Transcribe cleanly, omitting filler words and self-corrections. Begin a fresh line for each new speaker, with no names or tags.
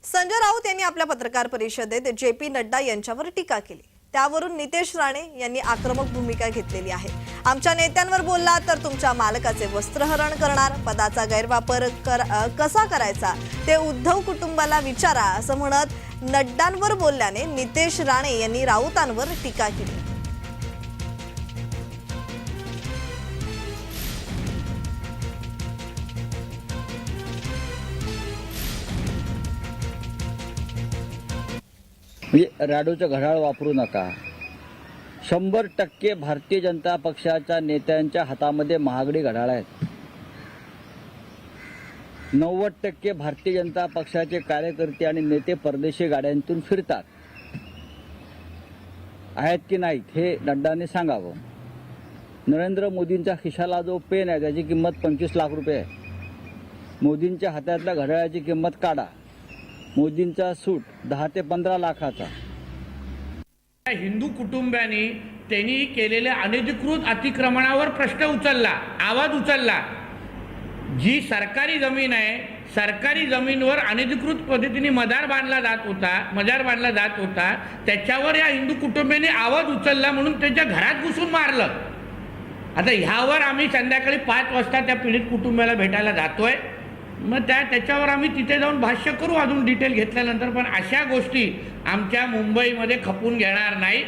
संजय राऊत यांनी आपल्या पत्रकार परिषदेत जे.पी. नड्डा यांच्यावर टीका केली। त्यावरून नितेश राणे यांनी आक्रमक भूमिका घेतलेली आहे। आमच्या नेत्यांवर बोलला तर तुमच्या मालकाचे वस्त्रहरण करणार, पदाचा गैरवापर कसा करायचा ते उद्धव कुटुंबाला विचारा असं म्हणत नड्डांवर बोलल्याने नितेश राणे यांनी राऊतांवर टीका केली।
राडोचं घड्याळ वापरू नका। 100% भारतीय जनता पक्षाच्या नेत्यांच्या हातामध्ये महागडी घड्याळ आहेत। 90% भारतीय जनता पक्षाचे कार्यकर्ते आणि नेते परदेशी गाड्यांतून फिरतात आहेत की नाहीत हे नड्डाने सांगावं। नरेंद्र मोदींच्या खिशाला जो पेन आहे त्याची किंमत 25 लाख रुपये आहे। मोदींच्या हातातल्या घड्याळाची किंमत काढा। मोदींचा सूट 10 ते 15 लाखाचा।
हिंदू कुटुंबाने त्यांनी केलेल्या अनधिकृत अतिक्रमणावर प्रश्न उचलला, आवाज उचलला। जी सरकारी जमीन आहे, सरकारी जमीनवर अनधिकृत पद्धतीने मजार बांधला जात होता, त्याच्यावर या हिंदू कुटुंबाने आवाज उचलला म्हणून त्यांच्या घरात घुसून मारलं। आता ह्यावर आम्ही संध्याकाळी 5 वाजता त्या पीडित कुटुंबाला भेटायला जातोय। मग त्याच्यावर आम्ही तिथे जाऊन भाष्य करू अजून डिटेल घेतल्यानंतर। पण अशा गोष्टी आमच्या मुंबईमध्ये खपून घेणार नाही।